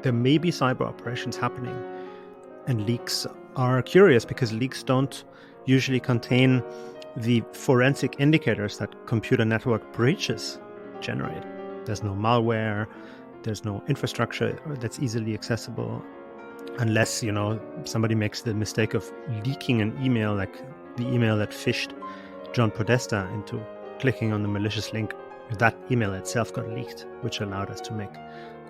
there may be cyber operations happening. And leaks are curious because leaks don't usually contain the forensic indicators that computer network breaches generate. There's no malware, there's no infrastructure that's easily accessible, unless, somebody makes the mistake of leaking an email, like the email that phished John Podesta into clicking on the malicious link. That email itself got leaked, which allowed us to make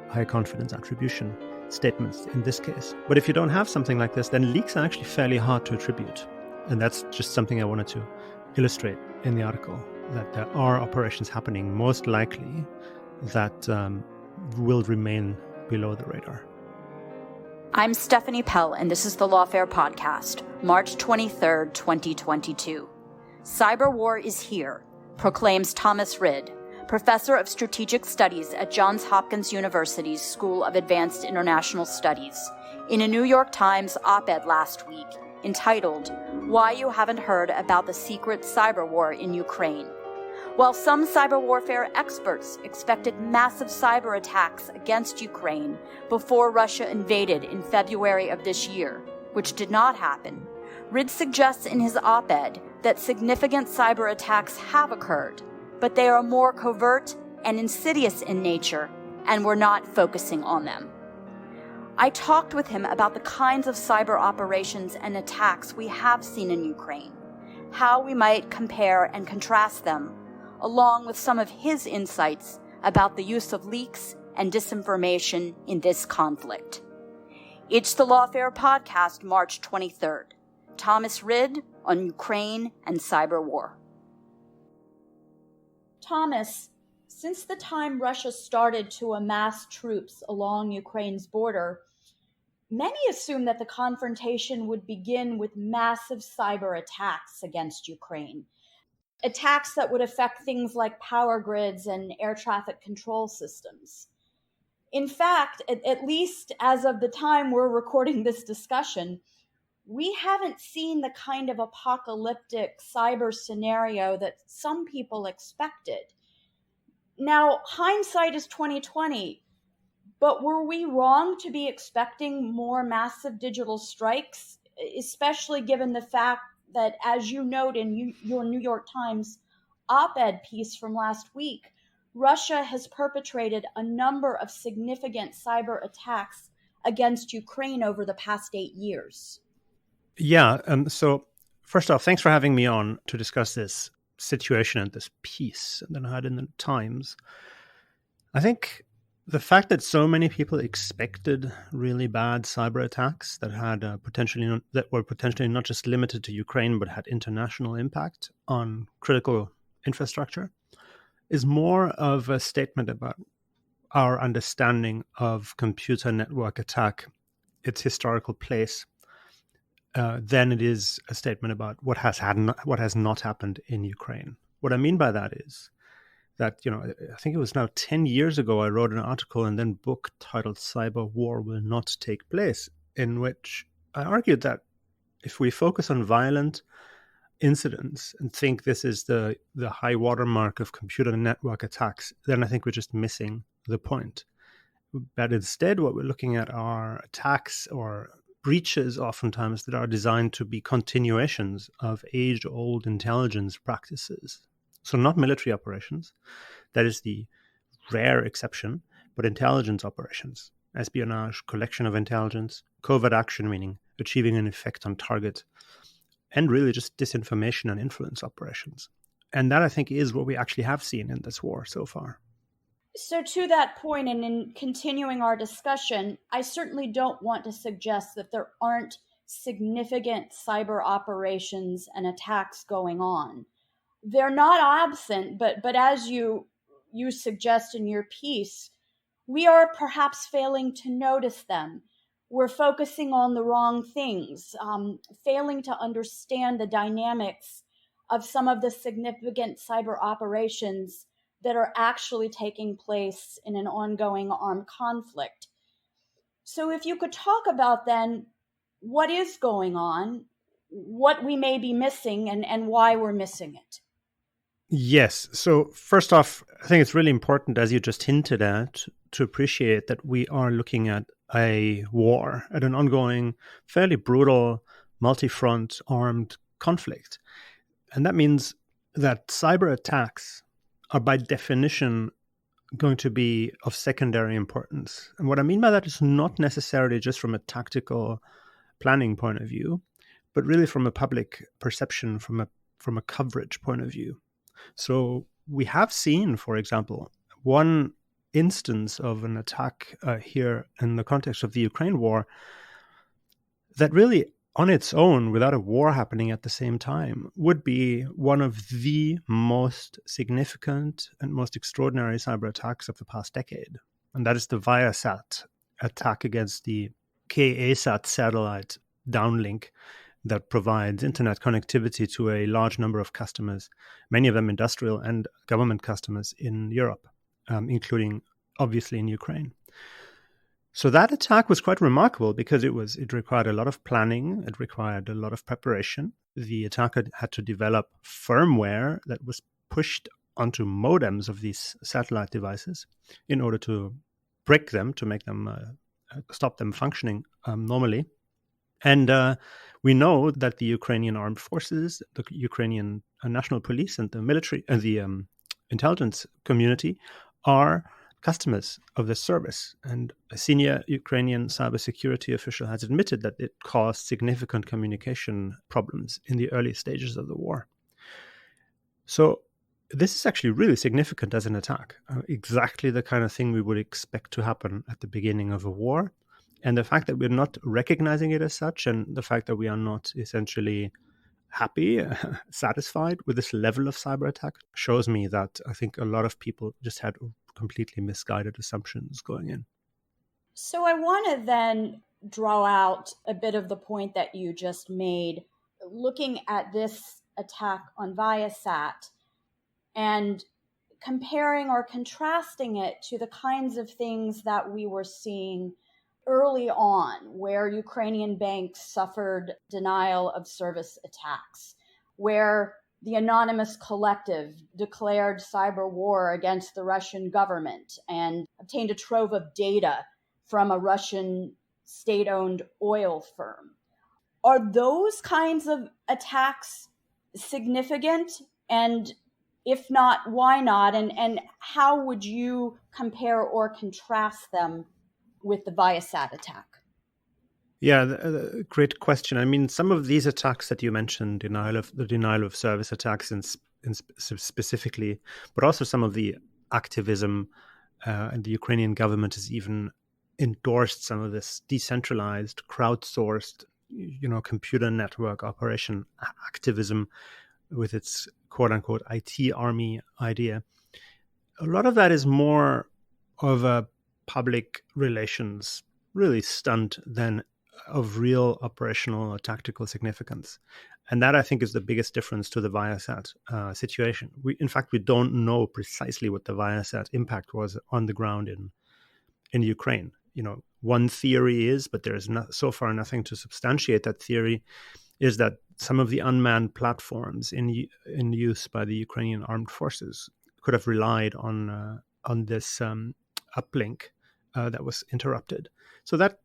high confidence attribution statements in this case. But if you don't have something like this, then leaks are actually fairly hard to attribute. And that's just something I wanted to illustrate in the article, that there are operations happening, most likely that will remain below the radar. I'm Stephanie Pell, and this is the Lawfare Podcast, March 23rd, 2022. Cyberwar is here, proclaims Thomas Rid, professor of strategic studies at Johns Hopkins University's School of Advanced International Studies, in a New York Times op-ed last week entitled, "Why You Haven't Heard About the Secret Cyberwar in Ukraine." While some cyber warfare experts expected massive cyber attacks against Ukraine before Russia invaded in February of this year, which did not happen, Rid suggests in his op-ed that significant cyber attacks have occurred, but they are more covert and insidious in nature, and we're not focusing on them. I talked with him about the kinds of cyber operations and attacks we have seen in Ukraine, how we might compare and contrast them, along with some of his insights about the use of leaks and disinformation in this conflict. It's the Lawfare Podcast, March 23rd. Thomas Rid on Ukraine and cyberwar. Thomas, since the time Russia started to amass troops along Ukraine's border, many assumed that the confrontation would begin with massive cyber attacks against Ukraine. Attacks that would affect things like power grids and air traffic control systems. In fact, at least as of the time we're recording this discussion, we haven't seen the kind of apocalyptic cyber scenario that some people expected. Now, hindsight is 2020, but were we wrong to be expecting more massive digital strikes, especially given the fact that, as you note in your New York Times op-ed piece from last week, Russia has perpetrated a number of significant cyber attacks against Ukraine over the past 8 years? Yeah, so first off, thanks for having me on to discuss this situation and this piece that I had in the Times. I think the fact that so many people expected really bad cyber attacks that had were potentially not just limited to Ukraine but had international impact on critical infrastructure is more of a statement about our understanding of computer network attack, its historical place, than it is a statement about what has not happened in Ukraine. What I mean by that is that, I think it was now 10 years ago, I wrote an article and then book titled "Cyberwar Will Not Take Place," in which I argued that if we focus on violent incidents and think this is the high watermark of computer network attacks, then I think we're just missing the point. But instead, what we're looking at are attacks or breaches oftentimes that are designed to be continuations of age-old intelligence practices. So not military operations, that is the rare exception, but intelligence operations, espionage, collection of intelligence, covert action, meaning achieving an effect on target, and really just disinformation and influence operations. And that, I think, is what we actually have seen in this war so far. So to that point, and in continuing our discussion, I certainly don't want to suggest that there aren't significant cyber operations and attacks going on. They're not absent, but as you suggest in your piece, we are perhaps failing to notice them. We're focusing on the wrong things, failing to understand the dynamics of some of the significant cyber operations that are actually taking place in an ongoing armed conflict. So if you could talk about then what is going on, what we may be missing, and why we're missing it. Yes. So first off, I think it's really important, as you just hinted at, to appreciate that we are looking at a war, at an ongoing, fairly brutal, multi-front armed conflict. And that means that cyber attacks are by definition going to be of secondary importance. And what I mean by that is not necessarily just from a tactical planning point of view, but really from a public perception, from a coverage point of view. So we have seen, for example, one instance of an attack here in the context of the Ukraine war that really on its own, without a war happening at the same time, would be one of the most significant and most extraordinary cyber attacks of the past decade. And that is the Viasat attack against the KASAT satellite downlink that provides internet connectivity to a large number of customers, many of them industrial and government customers in Europe, including obviously in Ukraine. So that attack was quite remarkable because it required a lot of planning, it required a lot of preparation. The attacker had to develop firmware that was pushed onto modems of these satellite devices in order to break them, to make them stop them functioning normally. And we know that the Ukrainian armed forces, the Ukrainian national police, and the military and the intelligence community are customers of this service. And a senior Ukrainian cybersecurity official has admitted that it caused significant communication problems in the early stages of the war. So this is actually really significant as an attack, exactly the kind of thing we would expect to happen at the beginning of a war. And the fact that we're not recognizing it as such, and the fact that we are not essentially happy, satisfied with this level of cyber attack, shows me that I think a lot of people just had completely misguided assumptions going in. So I want to then draw out a bit of the point that you just made, looking at this attack on Viasat and comparing or contrasting it to the kinds of things that we were seeing early on, where Ukrainian banks suffered denial of service attacks, where the anonymous collective declared cyber war against the Russian government and obtained a trove of data from a Russian state-owned oil firm. Are those kinds of attacks significant? And if not, why not? And how would you compare or contrast them with the Viasat attack? Yeah, great question. I mean, some of these attacks that you mentioned, the denial of service attacks, specifically, but also some of the activism, and the Ukrainian government has even endorsed some of this decentralized, crowdsourced, computer network operation activism with its quote-unquote IT army idea. A lot of that is more of a public relations really stunt than of real operational or tactical significance. And that, I think, is the biggest difference to the Viasat situation. In fact, we don't know precisely what the Viasat impact was on the ground in Ukraine. One theory is, but there is so far nothing to substantiate that theory, is that some of the unmanned platforms in use by the Ukrainian armed forces could have relied on this uplink that was interrupted. So that,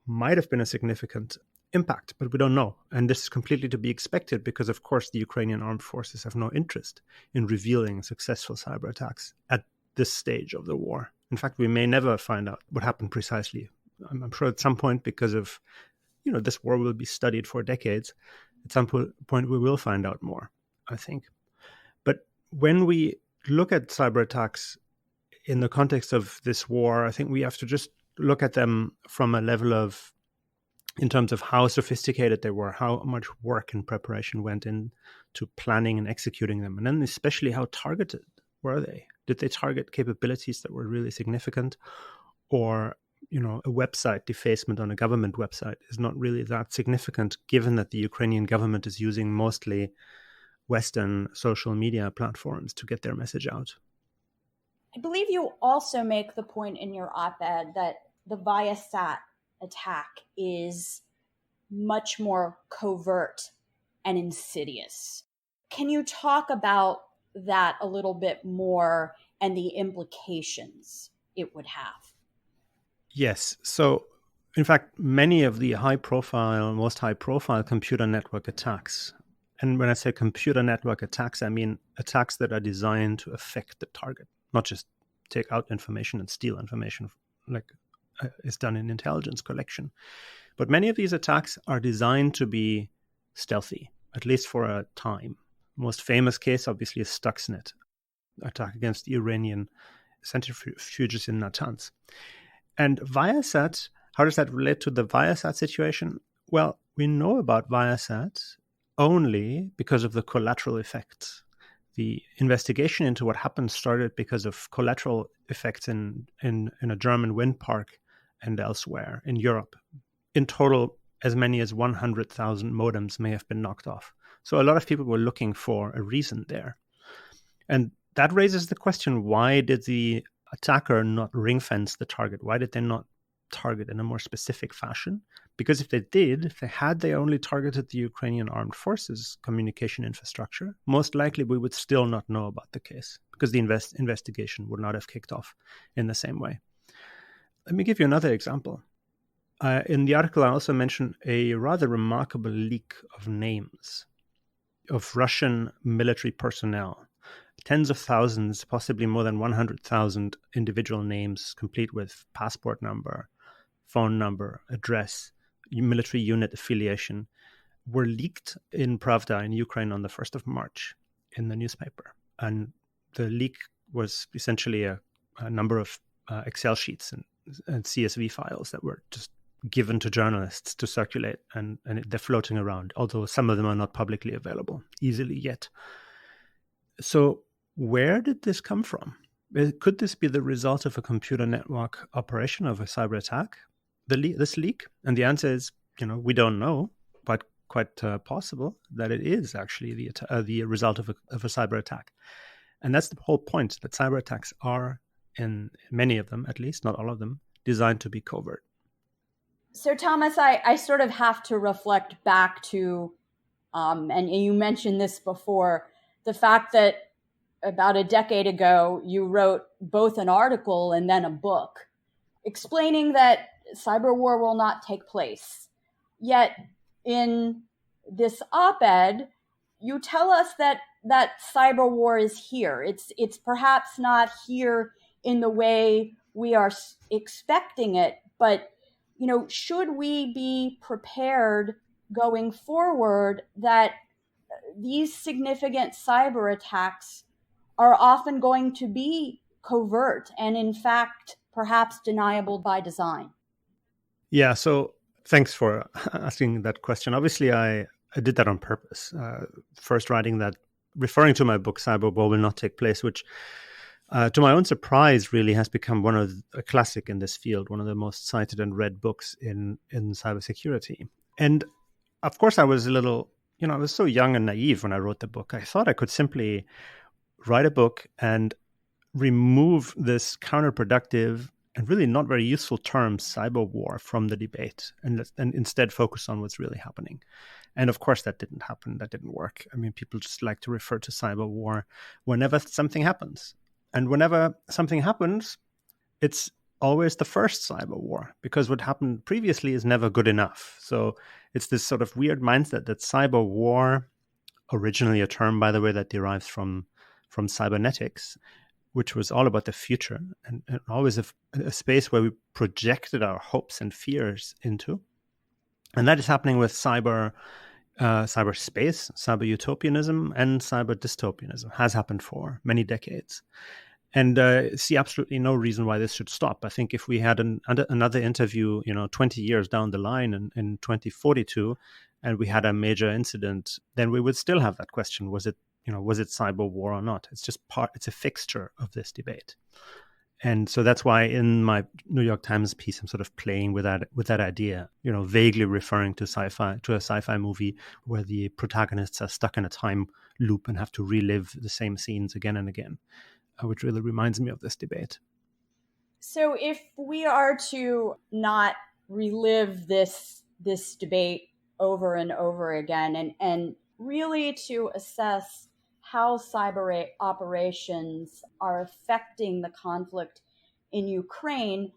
might have been a significant impact, but we don't know. And this is completely to be expected because, of course, the Ukrainian armed forces have no interest in revealing successful cyber attacks at this stage of the war. In fact, we may never find out what happened precisely. I'm sure at some point, because of, this war will be studied for decades. At some point, we will find out more, I think. But when we look at cyber attacks in the context of this war, I think we have to just look at them from a level of, in terms of how sophisticated they were, how much work and preparation went into planning and executing them, and then especially how targeted were they? Did they target capabilities that were really significant? Or, a website defacement on a government website is not really that significant, given that the Ukrainian government is using mostly Western social media platforms to get their message out. I believe you also make the point in your op-ed that the Viasat attack is much more covert and insidious. Can you talk about that a little bit more and the implications it would have? Yes. So, in fact, many of the most high profile computer network attacks, and when I say computer network attacks, I mean attacks that are designed to affect the target, not just take out information and steal information like is done in intelligence collection. But many of these attacks are designed to be stealthy, at least for a time. Most famous case, obviously, is Stuxnet, attack against the Iranian centrifuges in Natanz. And Viasat, how does that relate to the Viasat situation? Well, we know about Viasat only because of the collateral effects. The investigation into what happened started because of collateral effects in a German wind park and elsewhere in Europe. In total, as many as 100,000 modems may have been knocked off. So a lot of people were looking for a reason there. And that raises the question, why did the attacker not ring fence the target? Why did they not target in a more specific fashion? Because if they only targeted the Ukrainian armed forces communication infrastructure, most likely we would still not know about the case because the investigation would not have kicked off in the same way. Let me give you another example. In the article, I also mentioned a rather remarkable leak of names of Russian military personnel. Tens of thousands, possibly more than 100,000 individual names, complete with passport number, phone number, address, military unit affiliation, were leaked in Pravda in Ukraine on the 1st of March in the newspaper. And the leak was essentially a number of Excel sheets and CSV files that were just given to journalists to circulate, and they're floating around, although some of them are not publicly available easily yet. So where did this come from? Could this be the result of a computer network operation, of a cyber attack? This leak? And the answer is, we don't know, but quite possible that it is actually the result of a cyber attack. And that's the whole point, that cyber attacks are, in many of them at least, not all of them, designed to be covert. So, Thomas, I sort of have to reflect back to, and you mentioned this before, the fact that about a decade ago, you wrote both an article and then a book explaining that cyberwar will not take place. Yet in this op-ed, you tell us that cyberwar is here. It's perhaps not here in the way we are expecting it, but should we be prepared going forward that these significant cyber attacks are often going to be covert and, in fact, perhaps deniable by design? Yeah, so thanks for asking that question. Obviously, I did that on purpose. First writing that, referring to my book, Cyberwar Will Not Take Place, which, to my own surprise, really has become a classic in this field, one of the most cited and read books in cybersecurity. And of course, I was I was so young and naive when I wrote the book. I thought I could simply write a book and remove this counterproductive and really not very useful term, cyber war, from the debate, and instead focus on what's really happening. And of course, that didn't happen. That didn't work. I mean, people just like to refer to cyber war whenever something happens. And whenever something happens, it's always the first cyber war, because what happened previously is never good enough. So it's this sort of weird mindset that cyber war, originally a term, by the way, that derives from cybernetics, which was all about the future and always a space where we projected our hopes and fears into. And that is happening with cyberspace, cyber utopianism, and cyber dystopianism. Has happened for many decades. And see absolutely no reason why this should stop. I think if we had another interview, 20 years down the line in 2042, and we had a major incident, then we would still have that question. Was it cyber war or not? It's just it's a fixture of this debate. And so that's why in my New York Times piece, I'm sort of playing with that idea, vaguely referring to a sci-fi movie where the protagonists are stuck in a time loop and have to relive the same scenes again and again, which really reminds me of this debate. So if we are to not relive this debate over and over again, and really to assess how cyber operations are affecting the conflict in Ukraine,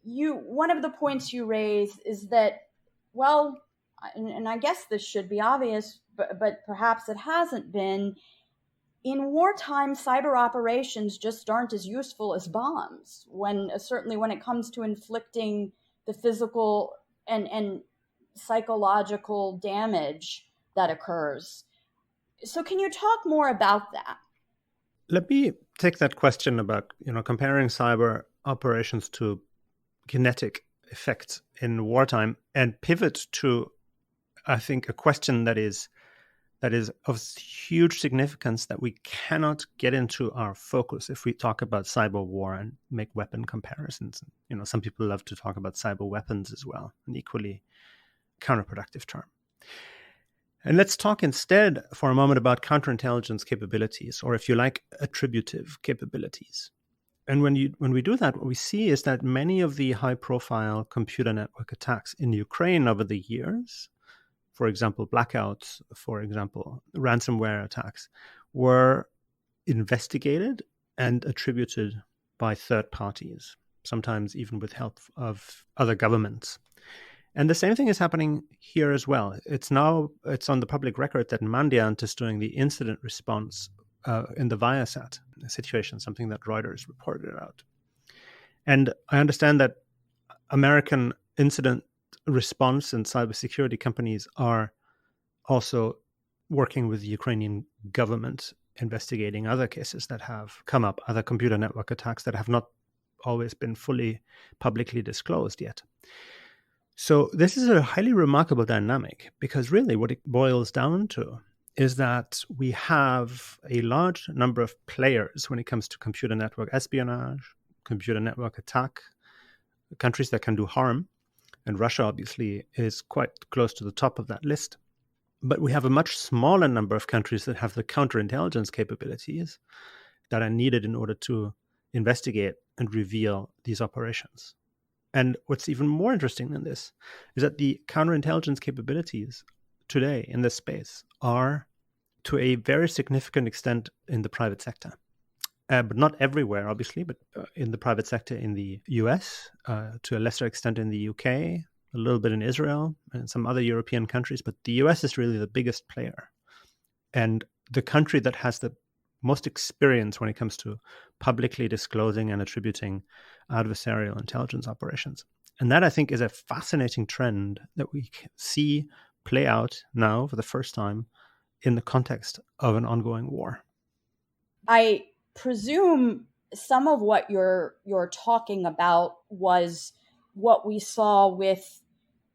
one of the points you raise is that, well, and I guess this should be obvious, but perhaps it hasn't been. In wartime, cyber operations just aren't as useful as bombs. Certainly when it comes to inflicting the physical and psychological damage that occurs. So, can you talk more about that? Let me take that question about comparing cyber operations to kinetic effects in wartime and pivot to, I think, a question that is of huge significance that we cannot get into our focus if we talk about cyber war and make weapon comparisons. Some people love to talk about cyber weapons as well, an equally counterproductive term. And let's talk instead for a moment about counterintelligence capabilities, or if you like, attributive capabilities. And when we do that, what we see is that many of the high-profile computer network attacks in Ukraine over the years, for example, blackouts, for example, ransomware attacks, were investigated and attributed by third parties, sometimes even with help of other governments. And the same thing is happening here as well. It's on the public record that Mandiant is doing the incident response in the Viasat situation, something that Reuters reported out. And I understand that American incident response and cybersecurity companies are also working with the Ukrainian government, investigating other cases that have come up, other computer network attacks that have not always been fully publicly disclosed yet. So this is a highly remarkable dynamic, because really what it boils down to is that we have a large number of players when it comes to computer network espionage, computer network attack, countries that can do harm. And Russia obviously is quite close to the top of that list. But we have a much smaller number of countries that have the counterintelligence capabilities that are needed in order to investigate and reveal these operations. And what's even more interesting than this is that the counterintelligence capabilities today in this space are to a very significant extent in the private sector. But not everywhere, obviously, but in the private sector in the US, to a lesser extent in the UK, a little bit in Israel and some other European countries. But the US is really the biggest player. And the country that has the most experience when it comes to publicly disclosing and attributing adversarial intelligence operations. And that, I think, is a fascinating trend that we see play out now for the first time in the context of an ongoing war. I presume some of what you're talking about was what we saw with,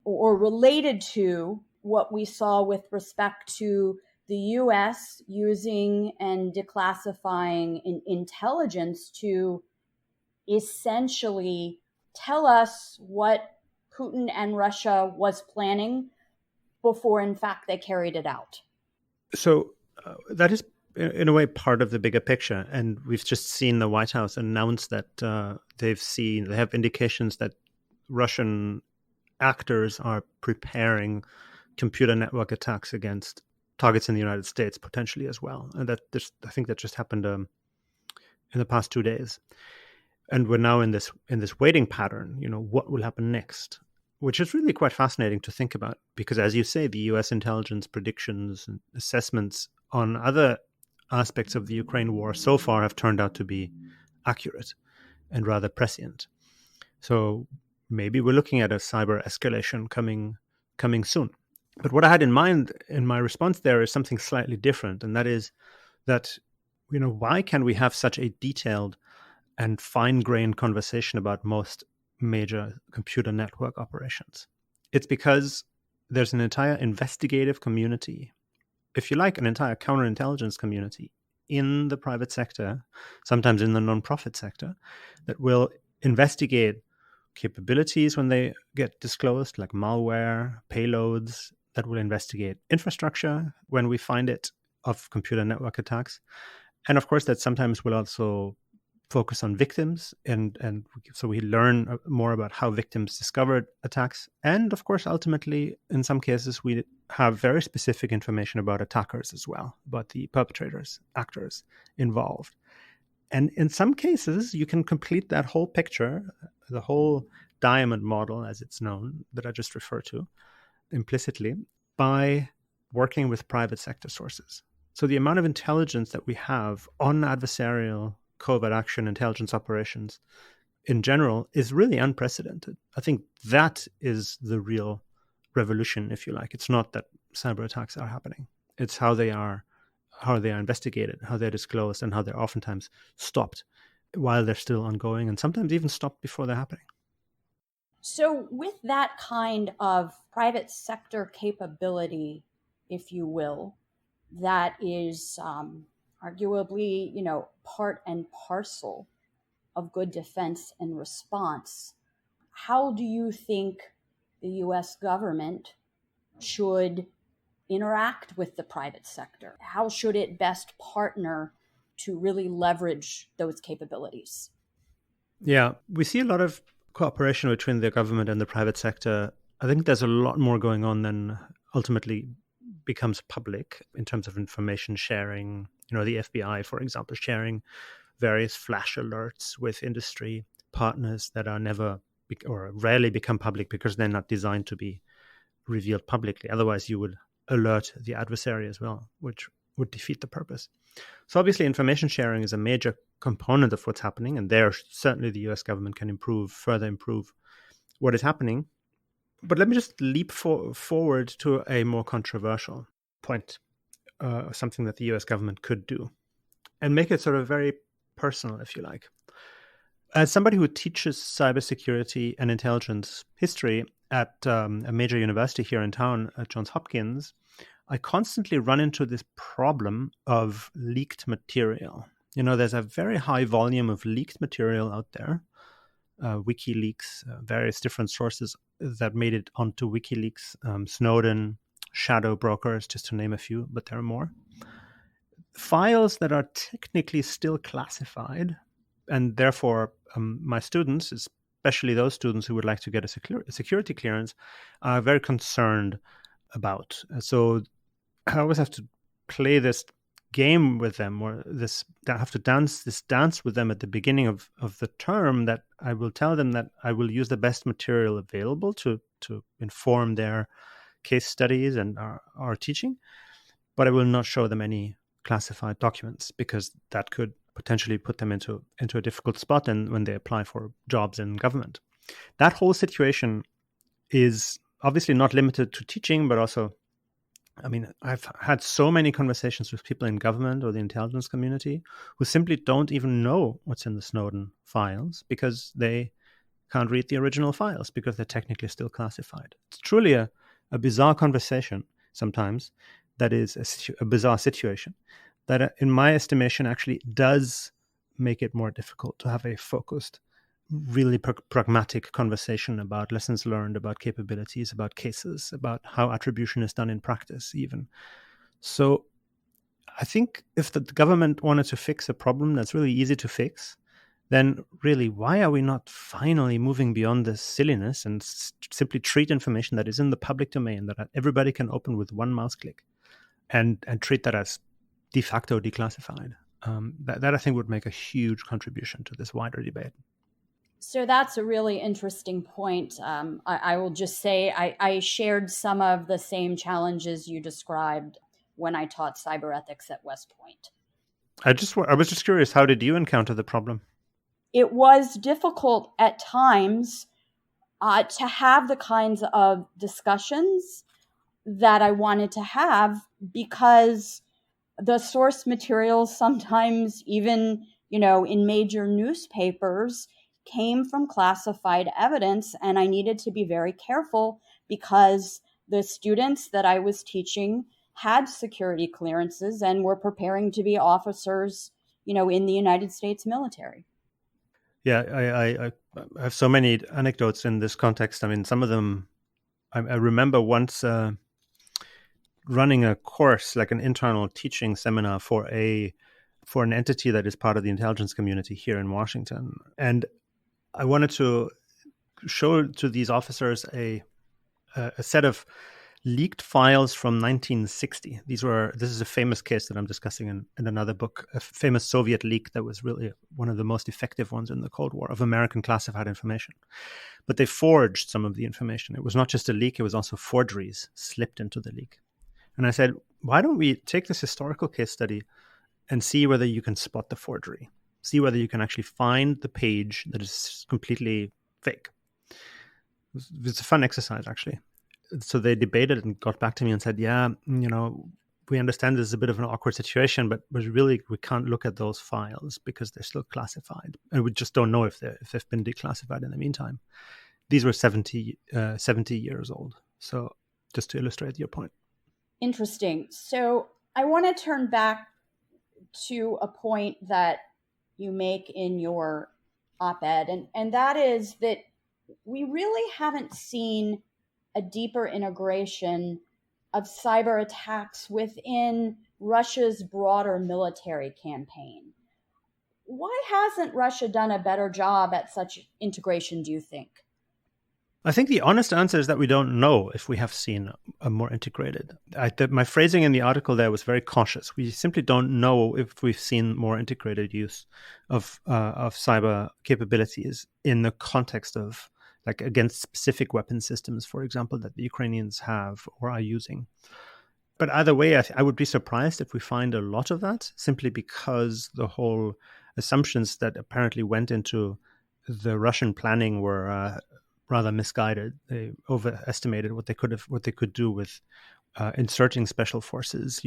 or related to what we saw with respect to the U.S. using and declassifying intelligence to essentially tell us what Putin and Russia was planning before, in fact, they carried it out. So that is, in a way, part of the bigger picture. And we've just seen the White House announce that they have indications that Russian actors are preparing computer network attacks against targets in the United States, potentially as well. And I think that just happened in the past 2 days. And we're now in this waiting pattern, what will happen next, which is really quite fascinating to think about, because as you say, the US intelligence predictions and assessments on other aspects of the Ukraine war so far have turned out to be accurate and rather prescient. So maybe we're looking at a cyber escalation coming soon. But what I had in mind in my response there is something slightly different, and that is that, why can we have such a detailed and fine-grained conversation about most major computer network operations? It's because there's an entire investigative community, if you like, an entire counterintelligence community in the private sector, sometimes in the nonprofit sector, that will investigate capabilities when they get disclosed, like malware, payloads, that will investigate infrastructure when we find it of computer network attacks. And of course, that sometimes will also focus on victims, and so we learn more about how victims discovered attacks. And of course, ultimately, in some cases, we have very specific information about attackers as well, about the perpetrators, actors involved. And in some cases, you can complete that whole picture, the whole diamond model, as it's known, that I just referred to implicitly, by working with private sector sources. So the amount of intelligence that we have on adversarial covert action intelligence operations in general is really unprecedented. I think that is the real revolution, if you like. It's not that cyber attacks are happening. It's how they are investigated, how they're disclosed, and how they're oftentimes stopped while they're still ongoing, and sometimes even stopped before they're happening. So with that kind of private sector capability, if you will, that is arguably, part and parcel of good defense and response, how do you think the U.S. government should interact with the private sector? How should it best partner to really leverage those capabilities? Yeah, we see a lot of cooperation between the government and the private sector. I think there's a lot more going on than ultimately becomes public in terms of information sharing. The FBI, for example, sharing various flash alerts with industry partners that are never or rarely become public because they're not designed to be revealed publicly. Otherwise, you would alert the adversary as well, which would defeat the purpose. So obviously, information sharing is a major component of what's happening, and there certainly the US government can further improve what is happening. But let me just leap forward to a more controversial point, something that the US government could do, and make it sort of very personal, if you like. As somebody who teaches cybersecurity and intelligence history at a major university here in town, at Johns Hopkins, I constantly run into this problem of leaked material. There's a very high volume of leaked material out there. WikiLeaks, various different sources that made it onto WikiLeaks, Snowden, shadow brokers, just to name a few, but there are more. Files that are technically still classified, and therefore my students, especially those students who would like to get a security clearance, are very concerned about. So I always have to play this game with them, or I have to dance with them at the beginning of the term, that I will tell them that I will use the best material available to inform their case studies and our teaching, but I will not show them any classified documents, because that could potentially put them into a difficult spot and when they apply for jobs in government. That whole situation is obviously not limited to teaching, but also, I've had so many conversations with people in government or the intelligence community who simply don't even know what's in the Snowden files because they can't read the original files because they're technically still classified. It's truly a bizarre conversation sometimes. That is a bizarre situation that, in my estimation, actually does make it more difficult to have a focused, really pragmatic conversation about lessons learned, about capabilities, about cases, about how attribution is done in practice even. So I think if the government wanted to fix a problem that's really easy to fix, then really, why are we not finally moving beyond this silliness and simply treat information that is in the public domain, that everybody can open with one mouse click, and treat that as de facto declassified? That I think would make a huge contribution to this wider debate. So that's a really interesting point. I will just say I shared some of the same challenges you described when I taught cyberethics at West Point. I was just curious, how did you encounter the problem? It was difficult at times to have the kinds of discussions that I wanted to have, because the source material sometimes, even, in major newspapers, came from classified evidence, and I needed to be very careful because the students that I was teaching had security clearances and were preparing to be officers, in the United States military. Yeah, I have so many anecdotes in this context. Some of them, I remember once running a course, like an internal teaching seminar for an entity that is part of the intelligence community here in Washington. And I wanted to show to these officers a set of leaked files from 1960. This is a famous case that I'm discussing in another book, a famous Soviet leak that was really one of the most effective ones in the Cold War of American classified information. But they forged some of the information. It was not just a leak, it was also forgeries slipped into the leak. And I said, why don't we take this historical case study and see whether you can spot the forgery, see whether you can actually find the page that is completely fake. It's a fun exercise, actually. So they debated and got back to me and said, yeah, we understand this is a bit of an awkward situation, but really we can't look at those files because they're still classified. And we just don't know if they've been declassified in the meantime. These were 70 years old. So just to illustrate your point. Interesting. So I want to turn back to a point that you make in your op-ed, and that is that we really haven't seen a deeper integration of cyber attacks within Russia's broader military campaign. Why hasn't Russia done a better job at such integration, do you think? I think the honest answer is that we don't know if we have seen a more integrated. My phrasing in the article there was very cautious. We simply don't know if we've seen more integrated use of cyber capabilities in the context of, like, against specific weapon systems, for example, that the Ukrainians have or are using. But either way, I would be surprised if we find a lot of that, simply because the whole assumptions that apparently went into the Russian planning were rather misguided. They overestimated what they could do with inserting special forces,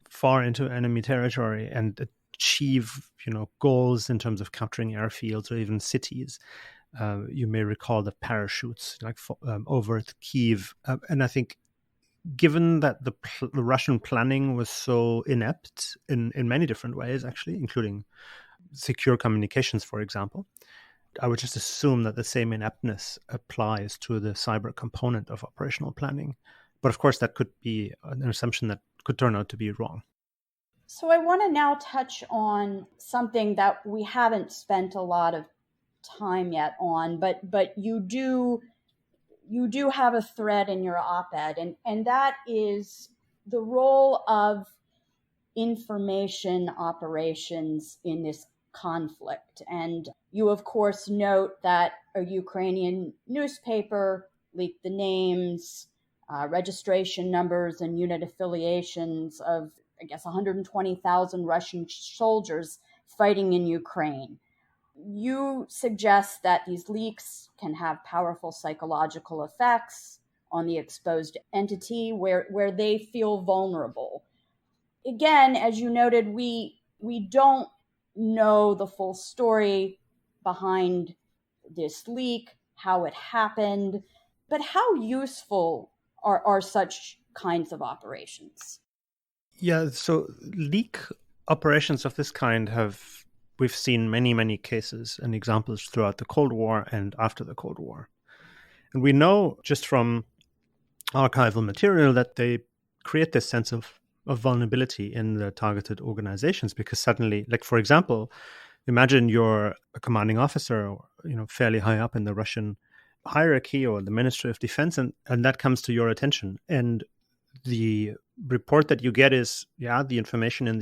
far into enemy territory and achieve, goals in terms of capturing airfields or even cities. You may recall the parachutes over Kyiv. And I think given that the Russian planning was so inept in many different ways, actually, including secure communications, for example, I would just assume that the same ineptness applies to the cyber component of operational planning. But of course, that could be an assumption that could turn out to be wrong. So I want to now touch on something that we haven't spent a lot of time yet on, but you do have a thread in your op-ed, and that is the role of information operations in this conflict. And you, of course, note that a Ukrainian newspaper leaked the names, registration numbers, and unit affiliations of, 120,000 Russian soldiers fighting in Ukraine. You suggest that these leaks can have powerful psychological effects on the exposed entity where they feel vulnerable. Again, as you noted, we don't know the full story behind this leak, how it happened, but how useful are such kinds of operations? Yeah, so leak operations of this kind we've seen many, many cases and examples throughout the Cold War and after the Cold War. And we know just from archival material that they create this sense of vulnerability in the targeted organizations, because suddenly, like, for example, imagine you're a commanding officer or, fairly high up in the Russian hierarchy or the Ministry of Defense, and that comes to your attention. And the report that you get is, the information in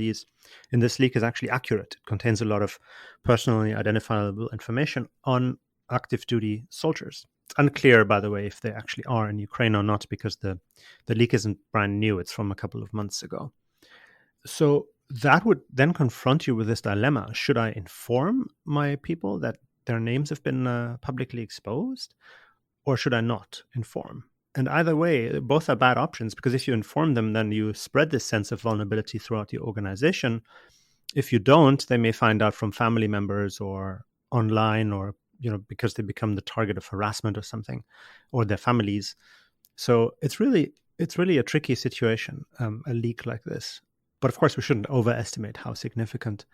this leak is actually accurate. It contains a lot of personally identifiable information on active duty soldiers. It's unclear, by the way, if they actually are in Ukraine or not, because the leak isn't brand new. It's from a couple of months ago. So that would then confront you with this dilemma. Should I inform my people that their names have been publicly exposed, or should I not inform? And either way, both are bad options, because if you inform them, then you spread this sense of vulnerability throughout your organization. If you don't, they may find out from family members or online, or because they become the target of harassment or something, or their families. So it's really a tricky situation, a leak like this. But of course, we shouldn't overestimate how significant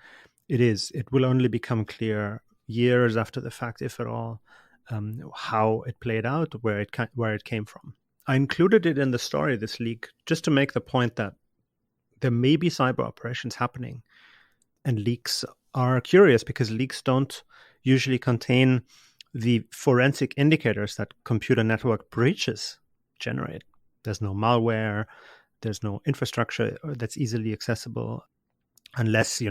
it is. It will only become clear years after the fact, if at all, how it played out, where it came from. I included it in the story, this leak, just to make the point that there may be cyber operations happening, and leaks are curious because leaks don't usually contain the forensic indicators that computer network breaches generate. There's no malware. There's no infrastructure that's easily accessible, unless,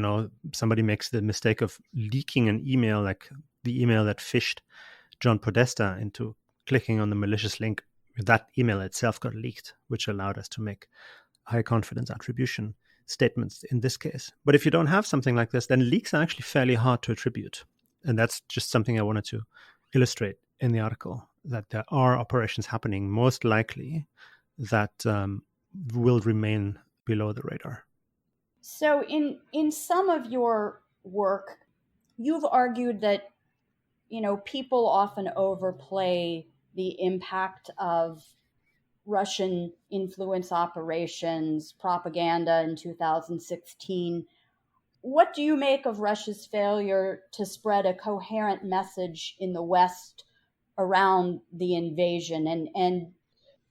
somebody makes the mistake of leaking an email, like the email that fished John Podesta into clicking on the malicious link. That email itself got leaked, which allowed us to make high confidence attribution statements in this case. But if you don't have something like this, then leaks are actually fairly hard to attribute. And that's just something I wanted to illustrate in the article, that there are operations happening, most likely, that will remain below the radar. So in some of your work, you've argued that, people often overplay the impact of Russian influence operations, propaganda in 2016. What do you make of Russia's failure to spread a coherent message in the West around the invasion? And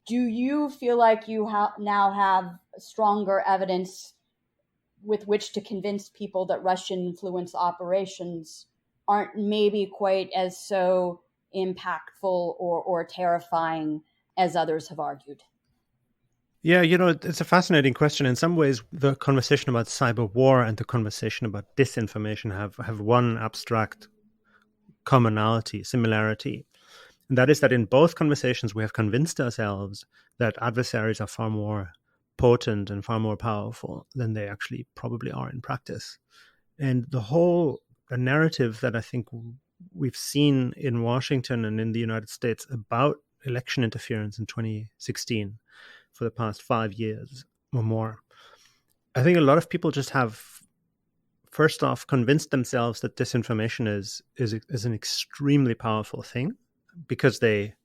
do you feel like you now have stronger evidence with which to convince people that Russian influence operations aren't maybe quite as so impactful or terrifying as others have argued? Yeah, it's a fascinating question. In some ways, the conversation about cyber war and the conversation about disinformation have one abstract commonality, similarity. And that is that in both conversations, we have convinced ourselves that adversaries are far more potent and far more powerful than they actually probably are in practice. And the whole narrative that I think we've seen in Washington and in the United States about election interference in 2016 for the past 5 years or more, I think a lot of people just have, first off, convinced themselves that disinformation is an extremely powerful thing, because they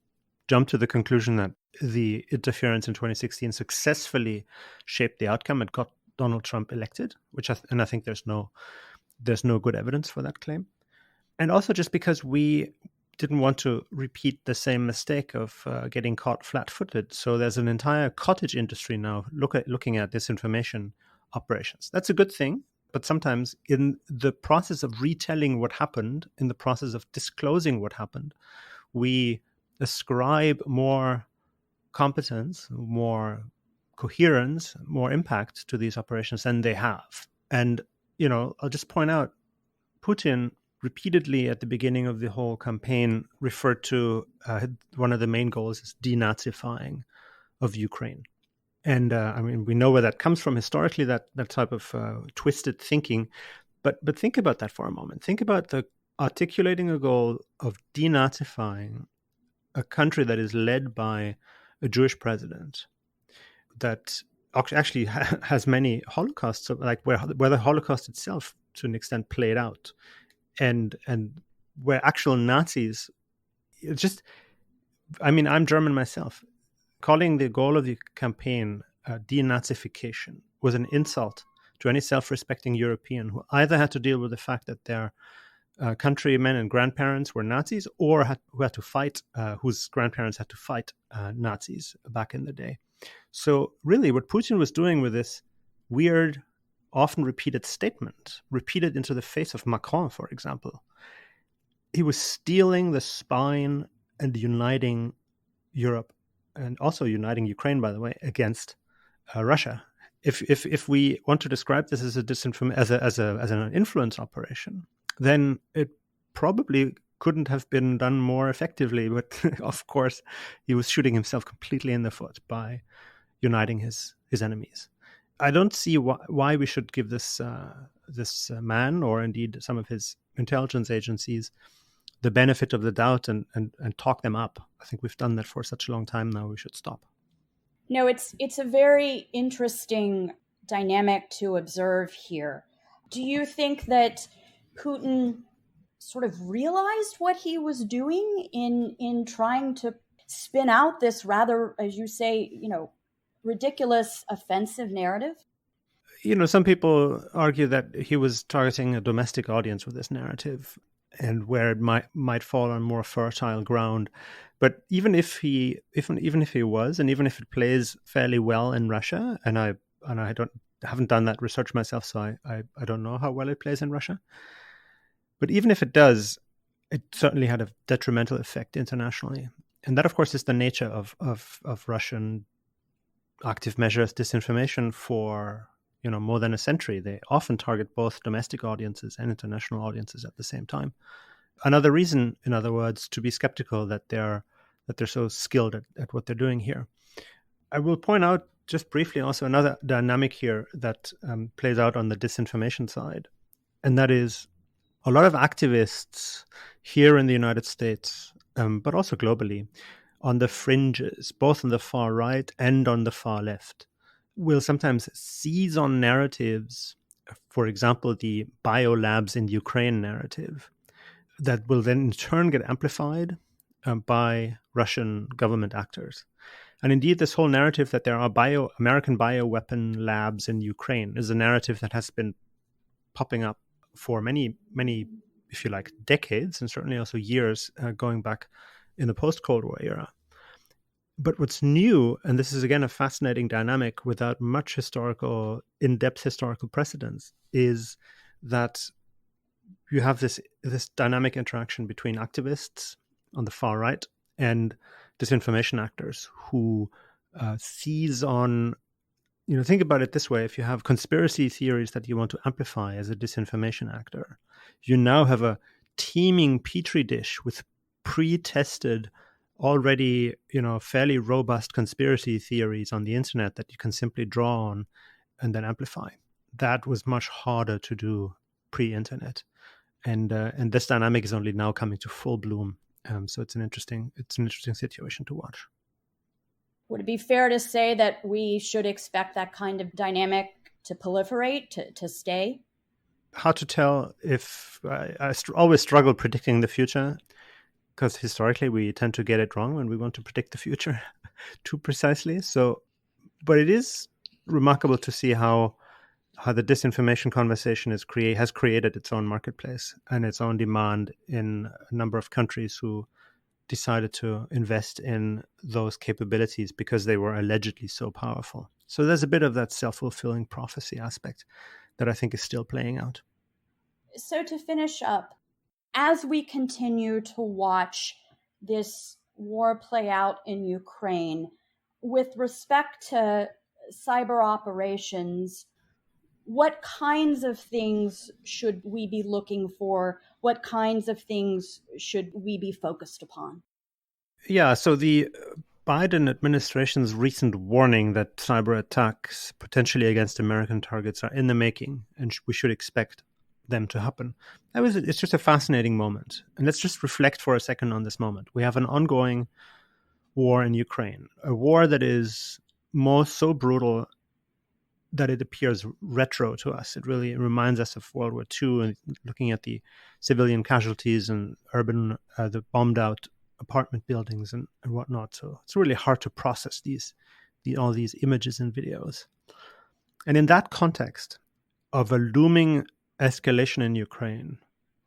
jumped to the conclusion that the interference in 2016 successfully shaped the outcome and got Donald Trump elected, and I think there's no good evidence for that claim. And also just because we didn't want to repeat the same mistake of getting caught flat-footed. So there's an entire cottage industry now looking at disinformation operations. That's a good thing, but sometimes in the process of retelling what happened, in the process of disclosing what happened, we ascribe more competence, more coherence, more impact to these operations than they have. And, I'll just point out, Putin repeatedly at the beginning of the whole campaign referred to one of the main goals is denazifying of Ukraine. And we know where that comes from historically, that type of twisted thinking. But think about that for a moment. Think about articulating a goal of denazifying a country that is led by a Jewish president, that actually has many Holocausts, like where the Holocaust itself, to an extent, played out, and where actual Nazis. It's just, I'm German myself. Calling the goal of the campaign denazification was an insult to any self-respecting European who either had to deal with the fact that their countrymen and grandparents were Nazis, or who had to fight, whose grandparents had to fight Nazis back in the day. So really what Putin was doing with this weird, often repeated statement, repeated into the face of Macron, for example, he was stealing the spine and uniting Europe, and also uniting Ukraine, by the way, against Russia. If we want to describe this as as an influence operation, then it probably couldn't have been done more effectively. But of course, he was shooting himself completely in the foot by uniting his enemies. I don't see why we should give this man, or indeed some of his intelligence agencies, the benefit of the doubt and talk them up. I think we've done that for such a long time now. We should stop. No, it's a very interesting dynamic to observe here. Do you think that Putin sort of realized what he was doing in trying to spin out this rather, as you say, ridiculous, offensive narrative? Some people argue that he was targeting a domestic audience with this narrative, and where it might fall on more fertile ground. But even if he was, and even if it plays fairly well in Russia, and I haven't done that research myself, so I don't know how well it plays in Russia. But even if it does, it certainly had a detrimental effect internationally. And that, of course, is the nature of Russian active measures disinformation for more than a century. They often target both domestic audiences and international audiences at the same time. Another reason, in other words, to be skeptical that they're so skilled at what they're doing here. I will point out just briefly also another dynamic here that plays out on the disinformation side, and that is a lot of activists here in the United States, but also globally, on the fringes, both on the far right and on the far left, will sometimes seize on narratives, for example, the biolabs in Ukraine narrative, that will then in turn get amplified by Russian government actors. And indeed, this whole narrative that there are American bioweapon labs in Ukraine is a narrative that has been popping up for many, many, if you like, decades, and certainly also years going back in the post-Cold War era. But what's new, and this is again a fascinating dynamic without much in-depth historical precedence, is that you have this dynamic interaction between activists on the far right and disinformation actors who seize on, think about it this way. If you have conspiracy theories that you want to amplify as a disinformation actor, you now have a teeming petri dish with pre-tested, already, fairly robust conspiracy theories on the internet that you can simply draw on and then amplify. That was much harder to do pre-internet. And this dynamic is only now coming to full bloom. So it's an interesting situation to watch. Would it be fair to say that we should expect that kind of dynamic to proliferate, to stay? Hard to tell. If I always struggle predicting the future, because historically we tend to get it wrong when we want to predict the future too precisely. So, but it is remarkable to see how the disinformation conversation has created its own marketplace and its own demand in a number of countries who decided to invest in those capabilities because they were allegedly so powerful. So there's a bit of that self-fulfilling prophecy aspect that I think is still playing out. So to finish up, as we continue to watch this war play out in Ukraine, with respect to cyber operations, what kinds of things should we be looking for? What kinds of things should we be focused upon? Yeah, so the Biden administration's recent warning that cyber attacks potentially against American targets are in the making, and we should expect them to happen. It's just a fascinating moment. And let's just reflect for a second on this moment. We have an ongoing war in Ukraine, a war that is so brutal that it appears retro to us. It really reminds us of World War II, and looking at the civilian casualties and the bombed out apartment buildings and whatnot. So it's really hard to process all these images and videos. And in that context of a looming escalation in Ukraine,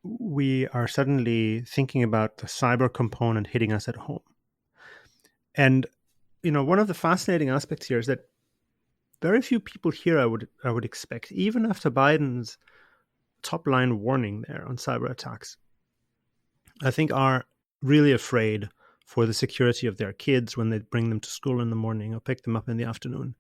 we are suddenly thinking about the cyber component hitting us at home. And, one of the fascinating aspects here is that very few people here, I would expect, even after Biden's top line warning there on cyber attacks, I think are really afraid for the security of their kids when they bring them to school in the morning or pick them up in the afternoon,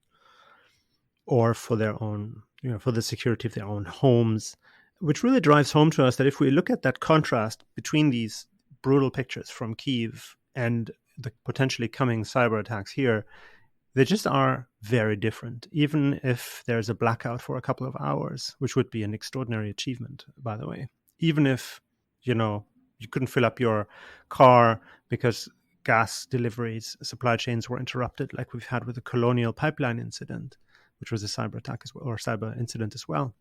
or for their own, for the security of their own homes, which really drives home to us that if we look at that contrast between these brutal pictures from Kyiv and the potentially coming cyber attacks here, they just are very different, even if there's a blackout for a couple of hours, which would be an extraordinary achievement, by the way. Even if, you couldn't fill up your car because gas deliveries, supply chains were interrupted, like we've had with the Colonial Pipeline incident, which was a cyber attack as well, or cyber incident as well.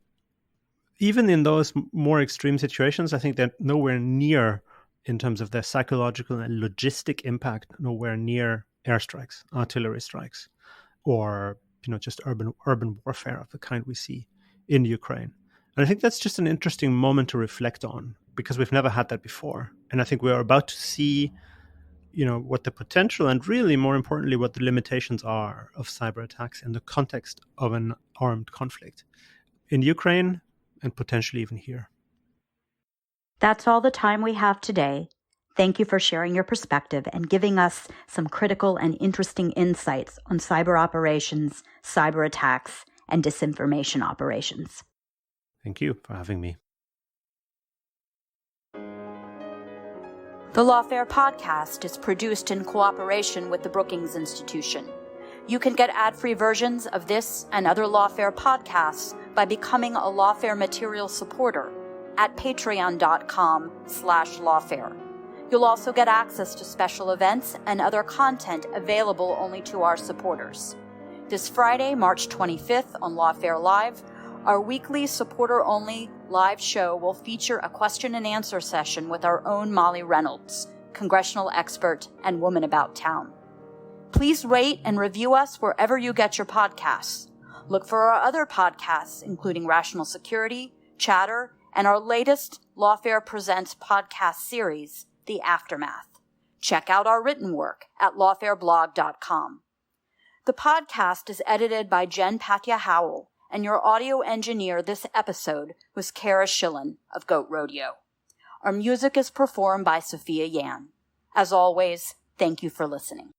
Even in those more extreme situations, I think they're nowhere near, in terms of their psychological and logistic impact, nowhere near airstrikes, artillery strikes, or just urban warfare of the kind we see in Ukraine. And I think that's just an interesting moment to reflect on, because we've never had that before. And I think we're about to see, what the potential and really, more importantly, what the limitations are of cyber attacks in the context of an armed conflict in Ukraine and potentially even here. That's all the time we have today. Thank you for sharing your perspective and giving us some critical and interesting insights on cyber operations, cyber attacks, and disinformation operations. Thank you for having me. The Lawfare podcast is produced in cooperation with the Brookings Institution. You can get ad-free versions of this and other Lawfare podcasts by becoming a Lawfare material supporter at patreon.com/lawfare. You'll also get access to special events and other content available only to our supporters. This Friday, March 25th on Lawfare Live, our weekly supporter-only live show will feature a question and answer session with our own Molly Reynolds, congressional expert and woman about town. Please rate and review us wherever you get your podcasts. Look for our other podcasts, including Rational Security, Chatter, and our latest Lawfare Presents podcast series, The Aftermath. Check out our written work at lawfareblog.com. The podcast is edited by Jen Patya Howell, and your audio engineer this episode was Kara Schillen of Goat Rodeo. Our music is performed by Sophia Yan. As always, thank you for listening.